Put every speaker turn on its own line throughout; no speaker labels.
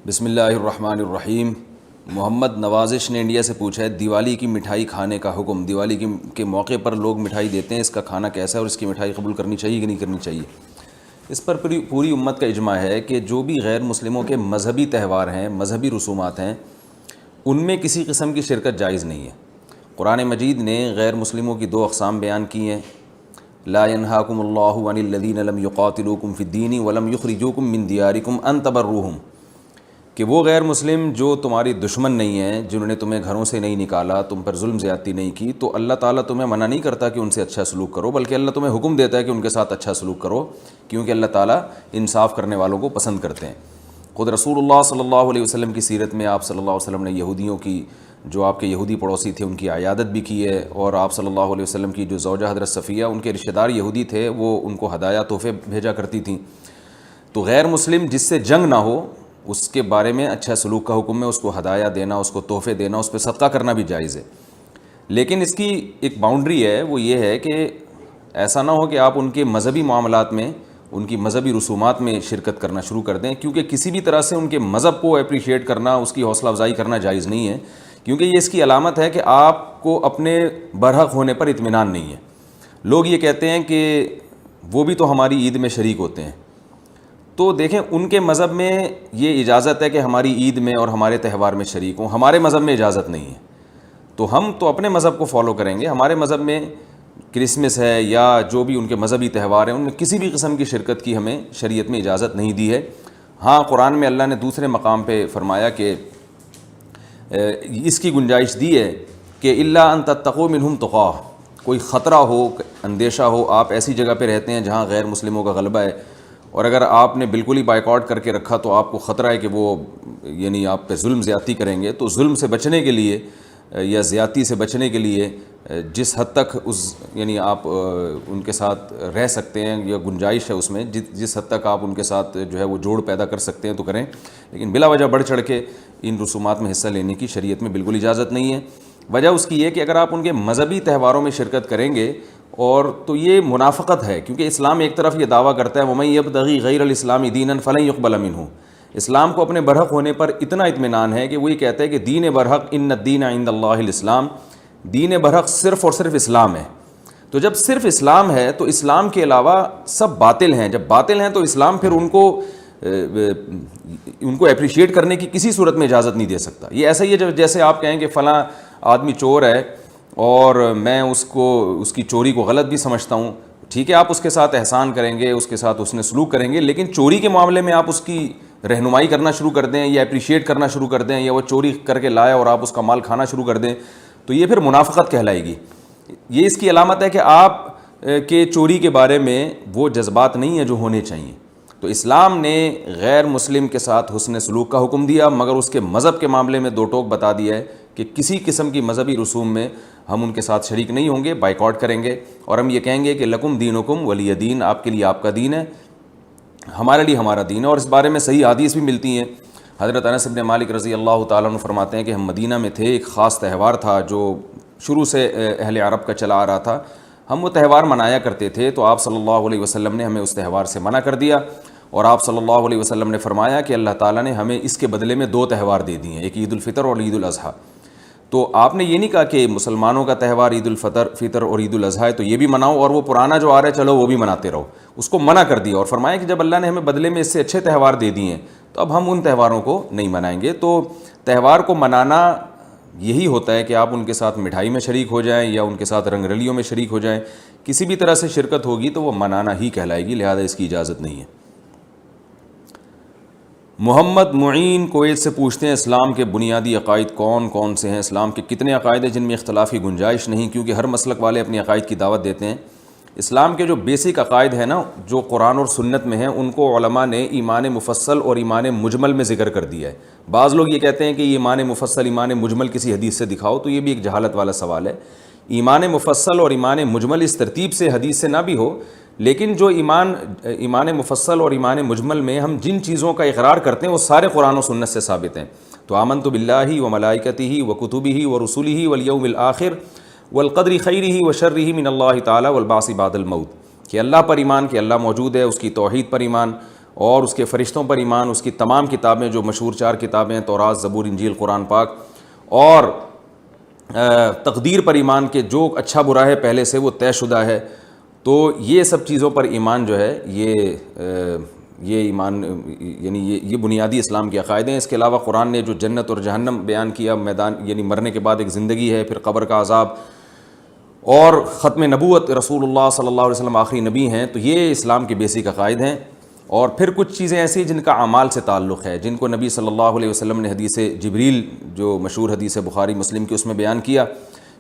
بسم اللہ الرحمن الرحیم۔ محمد نوازش نے انڈیا سے پوچھا ہے دیوالی کی مٹھائی کھانے کا حکم، دیوالی کے موقع پر لوگ مٹھائی دیتے ہیں، اس کا کھانا کیسا ہے اور اس کی مٹھائی قبول کرنی چاہیے کہ نہیں کرنی چاہیے؟ اس پر پوری امت کا اجماع ہے کہ جو بھی غیر مسلموں کے مذہبی تہوار ہیں، مذہبی رسومات ہیں، ان میں کسی قسم کی شرکت جائز نہیں ہے۔ قرآن مجید نے غیر مسلموں کی دو اقسام بیان کی ہیں، لا ينهاكم الله عن الذين لم يقاتلوكم في الدين ولم يخرجوكم من دياركم ان تبروهم، کہ وہ غیر مسلم جو تمہاری دشمن نہیں ہیں، جنہوں نے تمہیں گھروں سے نہیں نکالا، تم پر ظلم زیادتی نہیں کی، تو اللہ تعالیٰ تمہیں منع نہیں کرتا کہ ان سے اچھا سلوک کرو، بلکہ اللہ تمہیں حکم دیتا ہے کہ ان کے ساتھ اچھا سلوک کرو، کیونکہ اللہ تعالیٰ انصاف کرنے والوں کو پسند کرتے ہیں۔ خود رسول اللہ صلی اللہ علیہ وسلم کی سیرت میں آپ صلی اللہ علیہ وسلم نے یہودیوں کی، جو آپ کے یہودی پڑوسی تھے، ان کی عیادت بھی کی ہے، اور آپ صلی اللہ علیہ وسلم کی جو زوجہ حضرت صفیہ، ان کے رشتہ دار یہودی تھے، وہ ان کو ہدایہ تحفے بھیجا کرتی تھیں۔ تو غیر مسلم جس سے جنگ نہ ہو، اس کے بارے میں اچھا سلوک کا حکم ہے، اس کو ہدایہ دینا، اس کو تحفے دینا، اس پہ صدقہ کرنا بھی جائز ہے۔ لیکن اس کی ایک باؤنڈری ہے، وہ یہ ہے کہ ایسا نہ ہو کہ آپ ان کے مذہبی معاملات میں، ان کی مذہبی رسومات میں شرکت کرنا شروع کر دیں، کیونکہ کسی بھی طرح سے ان کے مذہب کو اپریشیٹ کرنا، اس کی حوصلہ افزائی کرنا جائز نہیں ہے، کیونکہ یہ اس کی علامت ہے کہ آپ کو اپنے برحق ہونے پر اطمینان نہیں ہے۔ لوگ یہ کہتے ہیں کہ وہ بھی تو ہماری عید میں شریک ہوتے ہیں، تو دیکھیں ان کے مذہب میں یہ اجازت ہے کہ ہماری عید میں اور ہمارے تہوار میں شریک ہوں، ہمارے مذہب میں اجازت نہیں ہے، تو ہم تو اپنے مذہب کو فالو کریں گے۔ ہمارے مذہب میں کرسمس ہے یا جو بھی ان کے مذہبی تہوار ہیں، ان میں کسی بھی قسم کی شرکت کی ہمیں شریعت میں اجازت نہیں دی ہے۔ ہاں، قرآن میں اللہ نے دوسرے مقام پہ فرمایا کہ اس کی گنجائش دی ہے کہ الا ان تتقوا منہم تقاہ، کوئی خطرہ ہو، اندیشہ ہو، آپ ایسی جگہ پہ رہتے ہیں جہاں غیر مسلموں کا غلبہ ہے، اور اگر آپ نے بالکل ہی بائیکاٹ کر کے رکھا تو آپ کو خطرہ ہے کہ وہ یعنی آپ پہ ظلم زیادتی کریں گے، تو ظلم سے بچنے کے لیے یا زیادتی سے بچنے کے لیے جس حد تک یعنی آپ ان کے ساتھ رہ سکتے ہیں یا گنجائش ہے اس میں، جس حد تک آپ ان کے ساتھ جو ہے وہ جوڑ پیدا کر سکتے ہیں تو کریں، لیکن بلا وجہ بڑھ چڑھ کے ان رسومات میں حصہ لینے کی شریعت میں بالکل اجازت نہیں ہے۔ وجہ اس کی یہ کہ اگر آپ ان کے مذہبی تہواروں میں شرکت کریں گے اور تو یہ منافقت ہے، کیونکہ اسلام ایک طرف یہ دعویٰ کرتا ہے وَمَن يَبْتَغِي غَيْرَ الْإِسْلَامِ دِينًا فَلَن يُقْبَلَ مِنْهُ، اسلام کو اپنے برحق ہونے پر اتنا اطمینان ہے کہ وہ یہ کہتا ہے کہ دین برحق ان الدین عند اللہ الاسلام، دین برحق صرف اور صرف اسلام ہے۔ تو جب صرف اسلام ہے تو اسلام کے علاوہ سب باطل ہیں، جب باطل ہیں تو اسلام پھر ان کو اپریشیٹ کرنے کی کسی صورت میں اجازت نہیں دے سکتا۔ یہ ایسا ہی ہے جیسے آپ کہیں کہ فلاں آدمی چور ہے اور میں اس کی چوری کو غلط بھی سمجھتا ہوں، ٹھیک ہے، آپ اس کے ساتھ احسان کریں گے، اس کے ساتھ اس نے سلوک کریں گے، لیکن چوری کے معاملے میں آپ اس کی رہنمائی کرنا شروع کر دیں یا اپریشیٹ کرنا شروع کر دیں، یا وہ چوری کر کے لایا اور آپ اس کا مال کھانا شروع کر دیں، تو یہ پھر منافقت کہلائے گی۔ یہ اس کی علامت ہے کہ آپ کے چوری کے بارے میں وہ جذبات نہیں ہیں جو ہونے چاہیے۔ تو اسلام نے غیر مسلم کے ساتھ حسن سلوک کا حکم دیا، مگر اس کے مذہب کے معاملے میں دو ٹوک بتا دیا ہے کہ کسی قسم کی مذہبی رسوم میں ہم ان کے ساتھ شریک نہیں ہوں گے، بائیکاٹ کریں گے، اور ہم یہ کہیں گے کہ لکم دینکم ولی دین، آپ کے لیے آپ کا دین ہے، ہمارے لیے ہمارا دین ہے۔ اور اس بارے میں صحیح حدیث بھی ملتی ہیں۔ حضرت انس بن مالک رضی اللہ تعالیٰ عنہ فرماتے ہیں کہ ہم مدینہ میں تھے، ایک خاص تہوار تھا جو شروع سے اہل عرب کا چلا آ رہا تھا، ہم وہ تہوار منایا کرتے تھے، تو آپ صلی اللہ علیہ وسلم نے ہمیں اس تہوار سے منع کر دیا، اور آپ صلی اللہ علیہ وسلم نے فرمایا کہ اللہ تعالیٰ نے ہمیں اس کے بدلے میں دو تہوار دے دیے ہیں، ایک عید الفطر اور عید الاضحیٰ۔ تو آپ نے یہ نہیں کہا کہ مسلمانوں کا تہوار عید الفطر اور عید الاضحیٰ ہے تو یہ بھی مناؤ، اور وہ پرانا جو آ رہا ہے چلو وہ بھی مناتے رہو، اس کو منع کر دیا، اور فرمایا کہ جب اللہ نے ہمیں بدلے میں اس سے اچھے تہوار دے دیے ہیں تو اب ہم ان تہواروں کو نہیں منائیں گے۔ تو تہوار کو منانا یہی ہوتا ہے کہ آپ ان کے ساتھ مٹھائی میں شریک ہو جائیں یا ان کے ساتھ رنگ رلیوں میں شریک ہو جائیں، کسی بھی طرح سے شرکت ہوگی تو وہ منانا ہی کہلائے گی، لہذا اس کی اجازت نہیں ہے۔ محمد معین کویت سے پوچھتے ہیں اسلام کے بنیادی عقائد کون کون سے ہیں؟ اسلام کے کتنے عقائد ہیں جن میں اختلاف کی گنجائش نہیں؟ کیونکہ ہر مسلک والے اپنی عقائد کی دعوت دیتے ہیں۔ اسلام کے جو بیسک عقائد ہیں نا، جو قرآن اور سنت میں ہیں، ان کو علماء نے ایمان مفصل اور ایمان مجمل میں ذکر کر دیا ہے۔ بعض لوگ یہ کہتے ہیں کہ یہ ایمان مفصل ایمان مجمل کسی حدیث سے دکھاؤ، تو یہ بھی ایک جہالت والا سوال ہے۔ ایمان مفصل اور ایمان مجمل اس ترتیب سے حدیث سے نہ بھی ہو، لیکن جو ایمان مفصل اور ایمان مجمل میں ہم جن چیزوں کا اقرار کرتے ہیں وہ سارے قرآن و سنت سے ثابت ہیں۔ تو آمنت باللہ و ملائکتہ و کتبہ و رسلہ والیوم الآخر والقدر خیرہ و شرہ من اللہ تعالی والبعث بعد الموت، کہ اللہ پر ایمان، کہ اللہ موجود ہے، اس کی توحید پر ایمان، اور اس کے فرشتوں پر ایمان, اس کی تمام کتابیں جو مشہور 4 کتابیں ہیں, تورات, زبور, انجیل, قرآن پاک, اور تقدیر پر ایمان کے جو اچھا برا ہے پہلے سے وہ طے شدہ ہے. تو یہ سب چیزوں پر ایمان جو ہے یہ ایمان یعنی یہ بنیادی اسلام کے عقائد ہیں. اس کے علاوہ قرآن نے جو جنت اور جہنم بیان کیا, میدان یعنی مرنے کے بعد ایک زندگی ہے, پھر قبر کا عذاب, اور ختم نبوت, رسول اللہ صلی اللہ علیہ وسلم آخری نبی ہیں, تو یہ اسلام کے بیسک عقائد ہیں. اور پھر کچھ چیزیں ایسی جن کا اعمال سے تعلق ہے, جن کو نبی صلی اللہ علیہ وسلم نے حدیث جبریل, جو مشہور حدیث بخاری مسلم کی, اس میں بیان کیا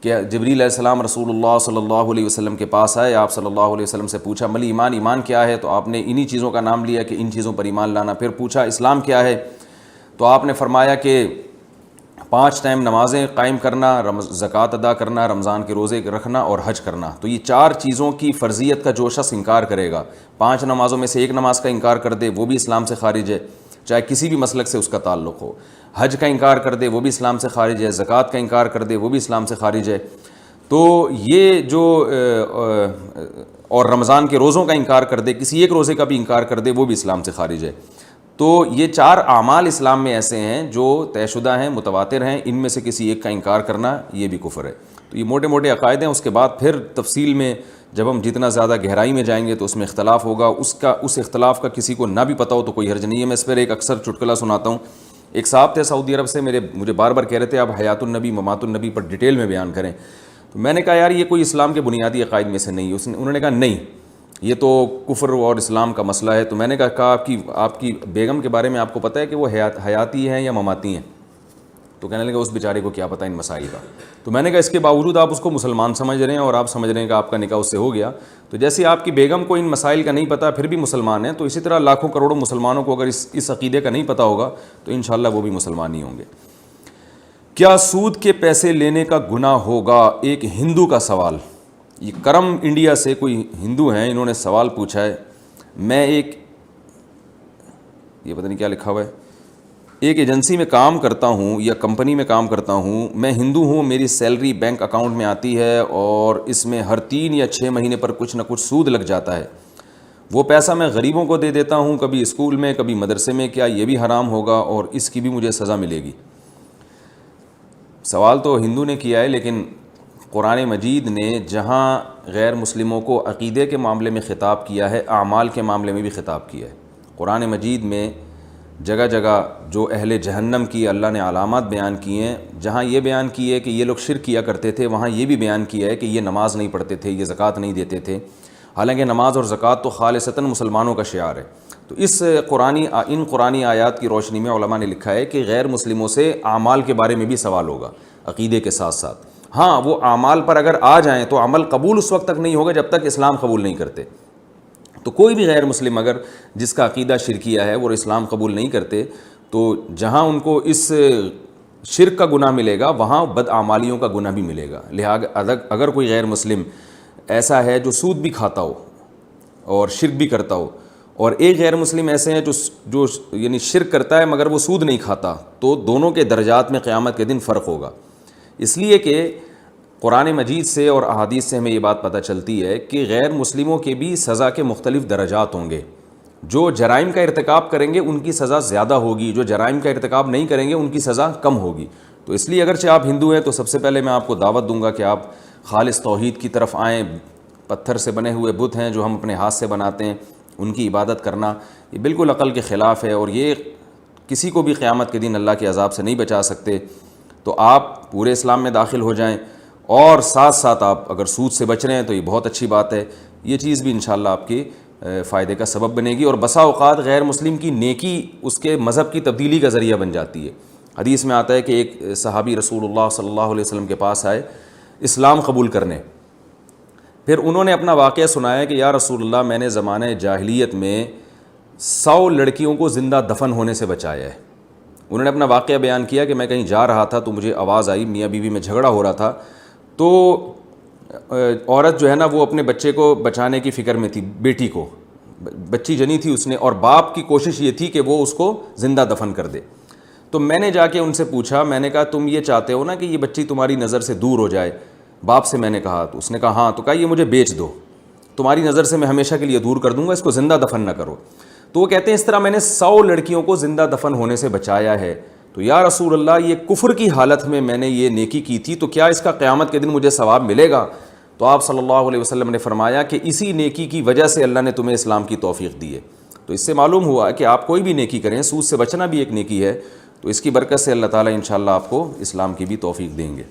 کہ جبریل علیہ السلام رسول اللہ صلی اللہ علیہ وسلم کے پاس آئے. آپ صلی اللہ علیہ وسلم سے پوچھا مل ایمان, ایمان کیا ہے؟ تو آپ نے انہی چیزوں کا نام لیا کہ ان چیزوں پر ایمان لانا. پھر پوچھا اسلام کیا ہے؟ تو آپ نے فرمایا کہ 5 ٹائم نمازیں قائم کرنا, زکوٰۃ ادا کرنا, رمضان کے روزے رکھنا اور حج کرنا. تو یہ 4 چیزوں کی فرضیت کا جو شخص انکار کرے گا, 5 نمازوں میں سے 1 نماز کا انکار کر دے, وہ بھی اسلام سے خارج ہے, چاہے کسی بھی مسلک سے اس کا تعلق ہو. حج کا انکار کر دے وہ بھی اسلام سے خارج ہے, زکوٰۃ کا انکار کر دے وہ بھی اسلام سے خارج ہے. تو یہ جو اور رمضان کے روزوں کا انکار کر دے, کسی ایک روزے کا بھی انکار کر دے, وہ بھی اسلام سے خارج ہے. تو یہ 4 اعمال اسلام میں ایسے ہیں جو طے شدہ ہیں, متواتر ہیں, ان میں سے کسی ایک کا انکار کرنا یہ بھی کفر ہے. تو یہ موٹے موٹے عقائد ہیں. اس کے بعد پھر تفصیل میں جب ہم جتنا زیادہ گہرائی میں جائیں گے تو اس میں اختلاف ہوگا. اس اختلاف کا کسی کو نہ بھی پتہ ہو تو کوئی حرج نہیں ہے. میں اس پر ایک اکثر چٹکلا سناتا ہوں. ایک صاحب تھے سعودی عرب سے, مجھے بار بار کہہ رہے تھے آپ حیات النبی ممات النبی پر ڈیٹیل میں بیان کریں. تو میں نے کہا یار یہ کوئی اسلام کے بنیادی عقائد میں سے نہیں ہے. انہوں نے کہا نہیں, یہ تو کفر اور اسلام کا مسئلہ ہے. تو میں نے کہا آپ کی بیگم کے بارے میں آپ کو پتہ ہے کہ وہ حیاتی ہیں یا مماتی ہیں؟ تو کہنے لگا اس بیچارے کو کیا پتہ ان مسائل کا. تو میں نے کہا اس کے باوجود آپ اس کو مسلمان سمجھ رہے ہیں اور آپ سمجھ رہے ہیں کہ آپ کا نکاح اس سے ہو گیا. تو جیسے آپ کی بیگم کو ان مسائل کا نہیں پتہ پھر بھی مسلمان ہیں, تو اسی طرح لاکھوں کروڑوں مسلمانوں کو اگر اس عقیدے کا نہیں پتہ ہوگا تو انشاءاللہ وہ بھی مسلمان ہی ہوں گے. کیا سود کے پیسے لینے کا گناہ ہوگا؟ ایک ہندو کا سوال. یہ کرم انڈیا سے کوئی ہندو ہیں, انہوں نے سوال پوچھا ہے. میں یہ پتہ نہیں کیا لکھا ہوا ہے, ایک ایجنسی میں کام کرتا ہوں یا کمپنی میں کام کرتا ہوں. میں ہندو ہوں, میری سیلری بینک اکاؤنٹ میں آتی ہے اور اس میں ہر 3 یا 6 مہینے پر کچھ نہ کچھ سود لگ جاتا ہے. وہ پیسہ میں غریبوں کو دے دیتا ہوں, کبھی اسکول میں کبھی مدرسے میں. کیا یہ بھی حرام ہوگا اور اس کی بھی مجھے سزا ملے گی؟ سوال تو ہندو نے کیا ہے, لیکن قرآن مجید نے جہاں غیر مسلموں کو عقیدے کے معاملے میں خطاب کیا ہے, اعمال کے معاملے میں بھی خطاب کیا ہے. قرآن مجید میں جگہ جگہ جو اہل جہنم کی اللہ نے علامات بیان کی ہیں, جہاں یہ بیان کی ہے کہ یہ لوگ شرک کیا کرتے تھے, وہاں یہ بھی بیان کیا ہے کہ یہ نماز نہیں پڑھتے تھے, یہ زکوٰۃ نہیں دیتے تھے. حالانکہ نماز اور زکوٰۃ تو خالصتاً مسلمانوں کا شعار ہے. تو ان قرآنی آیات کی روشنی میں علماء نے لکھا ہے کہ غیر مسلموں سے اعمال کے بارے میں بھی سوال ہوگا عقیدے کے ساتھ ساتھ. ہاں وہ اعمال پر اگر آ جائیں تو عمل قبول اس وقت تک نہیں ہوگا جب تک اسلام قبول نہیں کرتے. تو کوئی بھی غیر مسلم اگر جس کا عقیدہ شرکیہ ہے وہ اسلام قبول نہیں کرتے, تو جہاں ان کو اس شرک کا گناہ ملے گا وہاں بدعمالیوں کا گناہ بھی ملے گا. لہٰذا اگر کوئی غیر مسلم ایسا ہے جو سود بھی کھاتا ہو اور شرک بھی کرتا ہو, اور ایک غیر مسلم ایسے ہیں جو یعنی شرک کرتا ہے مگر وہ سود نہیں کھاتا, تو دونوں کے درجات میں قیامت کے دن فرق ہوگا. اس لیے کہ قرآن مجید سے اور احادیث سے ہمیں یہ بات پتہ چلتی ہے کہ غیر مسلموں کے بھی سزا کے مختلف درجات ہوں گے. جو جرائم کا ارتکاب کریں گے ان کی سزا زیادہ ہوگی, جو جرائم کا ارتکاب نہیں کریں گے ان کی سزا کم ہوگی. تو اس لیے اگرچہ آپ ہندو ہیں تو سب سے پہلے میں آپ کو دعوت دوں گا کہ آپ خالص توحید کی طرف آئیں. پتھر سے بنے ہوئے بت ہیں جو ہم اپنے ہاتھ سے بناتے ہیں, ان کی عبادت کرنا یہ بالکل عقل کے خلاف ہے, اور یہ کسی کو بھی قیامت کے دن اللہ کے عذاب سے نہیں بچا سکتے. تو آپ پورے اسلام میں داخل ہو جائیں, اور ساتھ ساتھ آپ اگر سود سے بچ رہے ہیں تو یہ بہت اچھی بات ہے. یہ چیز بھی انشاءاللہ آپ کی فائدے کا سبب بنے گی, اور بسا اوقات غیر مسلم کی نیکی اس کے مذہب کی تبدیلی کا ذریعہ بن جاتی ہے. حدیث میں آتا ہے کہ ایک صحابی رسول اللہ صلی اللہ علیہ وسلم کے پاس آئے اسلام قبول کرنے. پھر انہوں نے اپنا واقعہ سنایا کہ یا رسول اللہ, میں نے زمانہ جاہلیت میں 100 لڑکیوں کو زندہ دفن ہونے سے بچایا ہے. انہوں نے اپنا واقعہ بیان کیا کہ میں کہیں جا رہا تھا تو مجھے آواز آئی, میاں بیوی میں جھگڑا ہو رہا تھا, تو عورت جو ہے نا وہ اپنے بچے کو بچانے کی فکر میں تھی, بیٹی کو بچی جنی تھی اس نے, اور باپ کی کوشش یہ تھی کہ وہ اس کو زندہ دفن کر دے. تو میں نے جا کے ان سے پوچھا, میں نے کہا تم یہ چاہتے ہو نا کہ یہ بچی تمہاری نظر سے دور ہو جائے؟ باپ سے میں نے کہا, تو اس نے کہا ہاں. تو کہا یہ مجھے بیچ دو, تمہاری نظر سے میں ہمیشہ کے لیے دور کر دوں گا, اس کو زندہ دفن نہ کرو. تو وہ کہتے ہیں اس طرح میں نے 100 لڑکیوں کو زندہ دفن ہونے سے بچایا ہے. تو یا رسول اللہ یہ کفر کی حالت میں نے یہ نیکی کی تھی تو کیا اس کا قیامت کے دن مجھے ثواب ملے گا؟ تو آپ صلی اللہ علیہ وسلم نے فرمایا کہ اسی نیکی کی وجہ سے اللہ نے تمہیں اسلام کی توفیق دی ہے. تو اس سے معلوم ہوا کہ آپ کوئی بھی نیکی کریں, سود سے بچنا بھی ایک نیکی ہے, تو اس کی برکت سے اللہ تعالیٰ انشاءاللہ آپ کو اسلام کی بھی توفیق دیں گے.